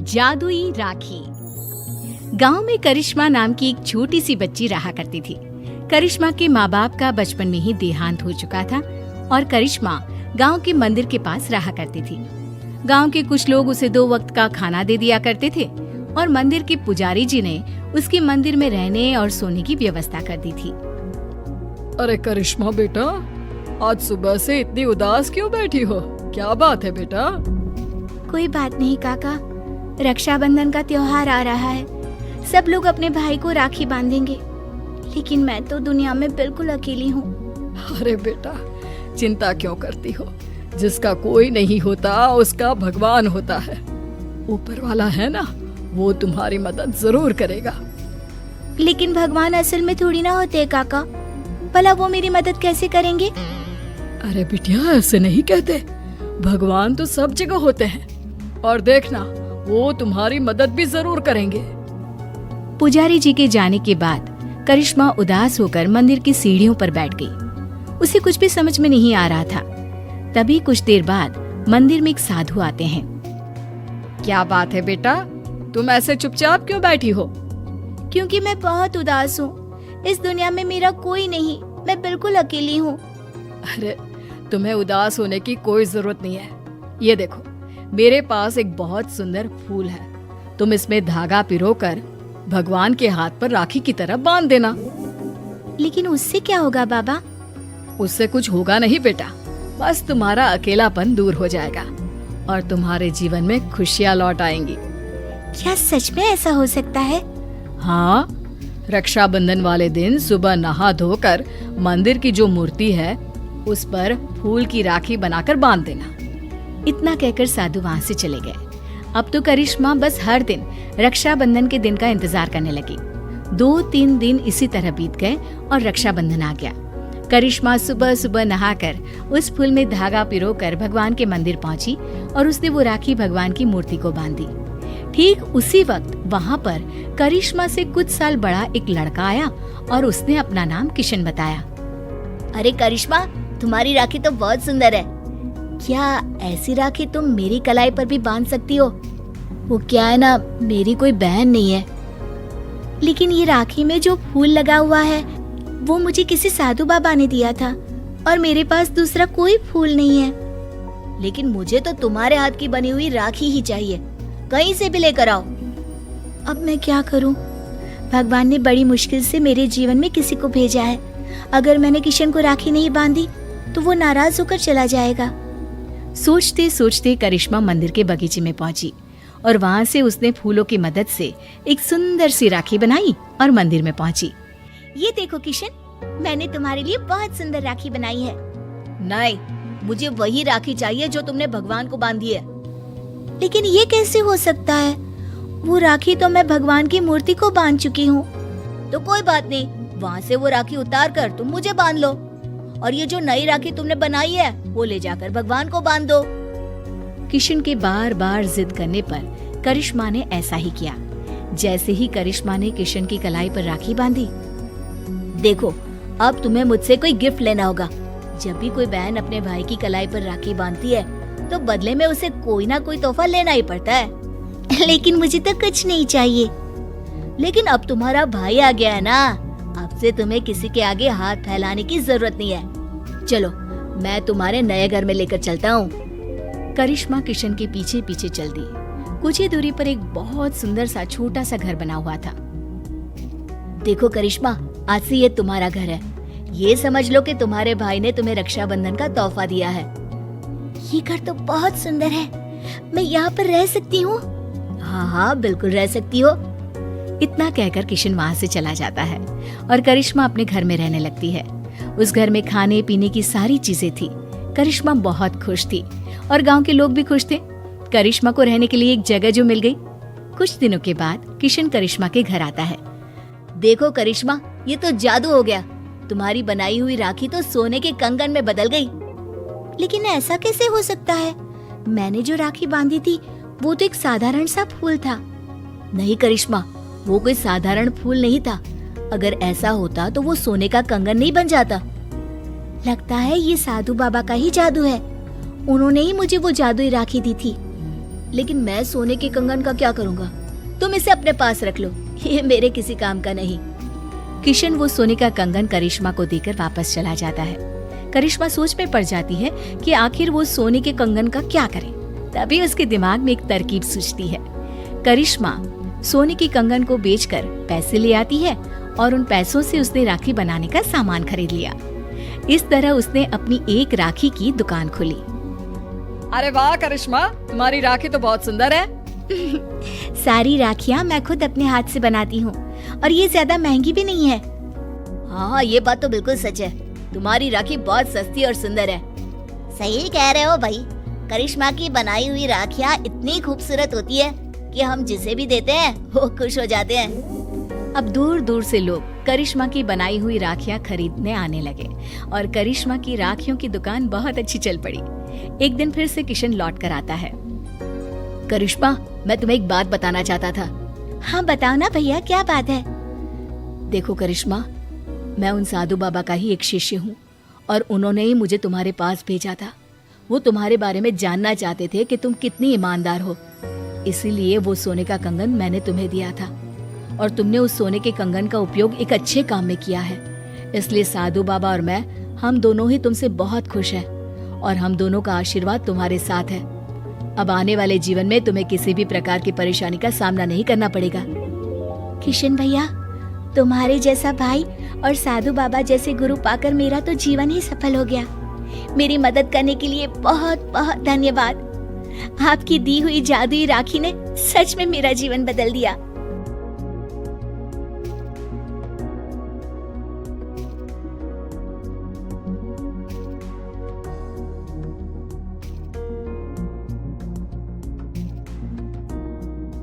जादुई राखी। गांव में करिश्मा नाम की एक छोटी सी बच्ची रहा करती थी। करिश्मा के माँ बाप का बचपन में ही देहांत हो चुका था और करिश्मा गांव के मंदिर के पास रहा करती थी। गांव के कुछ लोग उसे 2 वक्त का खाना दे दिया करते थे और मंदिर के पुजारी जी ने उसके मंदिर में रहने और सोने की व्यवस्था कर दी थी। अरे करिश्मा बेटा, आज सुबह से इतनी उदास क्यों बैठी हो? क्या बात है बेटा? कोई बात नहीं काका, रक्षाबंधन का त्योहार आ रहा है। सब लोग अपने भाई को राखी बांधेंगे, लेकिन मैं तो दुनिया में बिल्कुल अकेली हूँ। अरे बेटा, चिंता क्यों करती हो? जिसका कोई नहीं होता उसका भगवान होता है। ऊपर वाला है ना, वो तुम्हारी मदद जरूर करेगा। लेकिन भगवान असल में थोड़ी ना होते काका, भला वो मेरी मदद कैसे करेंगे? अरे बिटिया, ऐसे नहीं कहते। भगवान तो सब जगह होते हैं और देखना, वो तुम्हारी मदद भी जरूर करेंगे। पुजारी जी के जाने के बाद करिश्मा उदास होकर मंदिर की सीढ़ियों पर बैठ गई। उसे कुछ भी समझ में नहीं आ रहा था। तभी कुछ देर बाद मंदिर में एक साधु आते हैं। क्या बात है बेटा, तुम ऐसे चुपचाप क्यों बैठी हो? क्योंकि मैं बहुत उदास हूँ। इस दुनिया में मेरा कोई नहीं, मैं बिल्कुल अकेली हूँ। अरे, तुम्हें उदास होने की कोई जरूरत नहीं है। ये देखो, मेरे पास एक बहुत सुंदर फूल है। तुम इसमें धागा पिरोकर भगवान के हाथ पर राखी की तरह बांध देना। लेकिन उससे क्या होगा बाबा? उससे कुछ होगा नहीं बेटा, बस तुम्हारा अकेलापन दूर हो जाएगा और तुम्हारे जीवन में खुशियाँ लौट आएंगी। क्या सच में ऐसा हो सकता है? हाँ, रक्षाबंधन वाले दिन सुबह नहा धोकर मंदिर की जो मूर्ति है उस पर फूल की राखी बनाकर बांध देना। इतना कहकर साधु वहाँ से चले गए। अब तो करिश्मा बस हर दिन रक्षाबंधन के दिन का इंतजार करने लगी। 2-3 दिन इसी तरह बीत गए और रक्षाबंधन आ गया। करिश्मा सुबह सुबह नहाकर उस फूल में धागा पिरोकर भगवान के मंदिर पहुंची और उसने वो राखी भगवान की मूर्ति को बांधी। ठीक उसी वक्त वहाँ पर करिश्मा से कुछ साल बड़ा एक लड़का आया और उसने अपना नाम किशन बताया। अरे करिश्मा, तुम्हारी राखी तो बहुत सुंदर है। क्या ऐसी राखी तुम मेरी कलाई पर भी बांध सकती हो? वो क्या है ना, मेरी कोई बहन नहीं है। लेकिन ये राखी में जो फूल लगा हुआ है वो मुझे किसी साधु बाबा ने दिया था और मेरे पास दूसरा कोई फूल नहीं है। लेकिन मुझे तो तुम्हारे हाथ की बनी हुई राखी ही चाहिए, कहीं से भी लेकर आओ। अब मैं क्या करूं? भगवान ने बड़ी मुश्किल से मेरे जीवन में किसी को भेजा है। अगर मैंने किशन को राखी नहीं बांधी तो वो नाराज होकर चला जाएगा। सोचते सोचते करिश्मा मंदिर के बगीचे में पहुंची और वहां से उसने फूलों की मदद से एक सुंदर सी राखी बनाई और मंदिर में पहुंची। ये देखो किशन, मैंने तुम्हारे लिए बहुत सुंदर राखी बनाई है। नहीं, मुझे वही राखी चाहिए जो तुमने भगवान को बांधी है। लेकिन ये कैसे हो सकता है? वो राखी तो मैं भगवान की मूर्ति को बांध चुकी हूँ। तो कोई बात नहीं, वहाँ से वो राखी उतार कर तुम मुझे बांध लो और ये जो नई राखी तुमने बनाई है वो ले जाकर भगवान को बांध दो। किशन के बार बार जिद करने पर करिश्मा ने ऐसा ही किया। जैसे ही करिश्मा ने किशन की कलाई पर राखी बांधी, देखो, अब तुम्हें मुझसे कोई गिफ्ट लेना होगा। जब भी कोई बहन अपने भाई की कलाई पर राखी बांधती है तो बदले में उसे कोई ना कोई तोहफा लेना ही पड़ता है। लेकिन मुझे तो कुछ नहीं चाहिए। लेकिन अब तुम्हारा भाई आ गया है ना, अब से तुम्हें किसी के आगे हाथ फैलाने की जरूरत नहीं है। चलो, मैं तुम्हारे नए घर में लेकर चलता हूँ। करिश्मा किशन के पीछे पीछे चल दी। कुछ ही दूरी पर एक बहुत सुंदर सा छोटा सा घर बना हुआ था। देखो करिश्मा, आज से ये तुम्हारा घर है। ये समझ लो कि तुम्हारे भाई ने तुम्हें रक्षाबंधन का तोहफा दिया है। ये घर तो बहुत सुंदर है, मैं यहाँ पर रह सकती हूँ? हाँ हाँ, बिल्कुल रह सकती हो। इतना कहकर किशन वहाँ से चला जाता है और करिश्मा अपने घर में रहने लगती है। उस घर में खाने पीने की सारी चीजें थी। करिश्मा बहुत खुश थी और गांव के लोग भी खुश थे। करिश्मा को रहने के लिए एक जगह जो मिल गई। कुछ दिनों के बाद किशन करिश्मा के घर आता है। देखो करिश्मा, ये तो जादू हो गया। तुम्हारी बनाई हुई राखी तो सोने के कंगन में बदल गई। लेकिन ऐसा कैसे हो सकता है? मैंने जो राखी बांधी थी वो तो एक साधारण सा फूल था। नहीं करिश्मा, वो कोई साधारण फूल नहीं था। अगर ऐसा होता तो वो सोने का कंगन नहीं बन जाता। लगता है ये साधु बाबा का ही जादू है। उन्होंने ही मुझे वो जादुई राखी दी थी। लेकिन मैं सोने के कंगन का क्या करूँगा? तुम इसे अपने पास रख लो, ये मेरे किसी काम का नहीं। किशन वो सोने का कंगन करिश्मा को देकर वापस चला जाता है। करिश्मा सोच में पड़ जाती है कि आखिर वो सोने के कंगन का क्या करे। तभी उसके दिमाग में एक तरकीब सूझती है। करिश्मा सोने की कंगन को बेचकर पैसे ले आती है और उन पैसों से उसने राखी बनाने का सामान खरीद लिया। इस तरह उसने अपनी एक राखी की दुकान खोली। अरे वाह करिश्मा, तुम्हारी राखी तो बहुत सुंदर है। सारी राखियां मैं खुद अपने हाथ से बनाती हूँ और ये ज्यादा महंगी भी नहीं है। हाँ, ये बात तो बिल्कुल सच है। तुम्हारी राखी बहुत सस्ती और सुंदर है। सही कह रहे हो भाई। करिश्मा की बनाई हुई राखियाँ इतनी खूबसूरत होती है कि हम जिसे भी देते हैं वो खुश हो जाते हैं। अब दूर दूर से लोग करिश्मा की बनाई हुई राखियां खरीदने आने लगे और करिश्मा की राखियों की दुकान बहुत अच्छी चल पड़ी। एक दिन फिर से किशन लौट कर आता है। करिश्मा, मैं तुम्हें एक बात बताना चाहता था। हाँ बताओ ना भैया, क्या बात है? देखो करिश्मा, मैं उन साधु बाबा का ही एक शिष्य हूँ और उन्होंने ही मुझे तुम्हारे पास भेजा था। वो तुम्हारे बारे में जानना चाहते थे कि तुम कितनी ईमानदार हो, इसीलिए वो सोने का कंगन मैंने तुम्हें दिया था और तुमने उस सोने के कंगन का उपयोग एक अच्छे काम में किया है। इसलिए साधु बाबा और मैं, हम दोनों ही तुमसे बहुत खुश हैं और हम दोनों का आशीर्वाद तुम्हारे साथ है। अब आने वाले जीवन में तुम्हें किसी भी प्रकार की परेशानी का सामना नहीं करना पड़ेगा। किशन भैया, तुम्हारे जैसा भाई और साधु बाबा जैसे गुरु पाकर मेरा तो जीवन ही सफल हो गया। मेरी मदद करने के लिए बहुत बहुत धन्यवाद। आपकी दी हुई जादुई राखी ने सच में मेरा जीवन बदल दिया।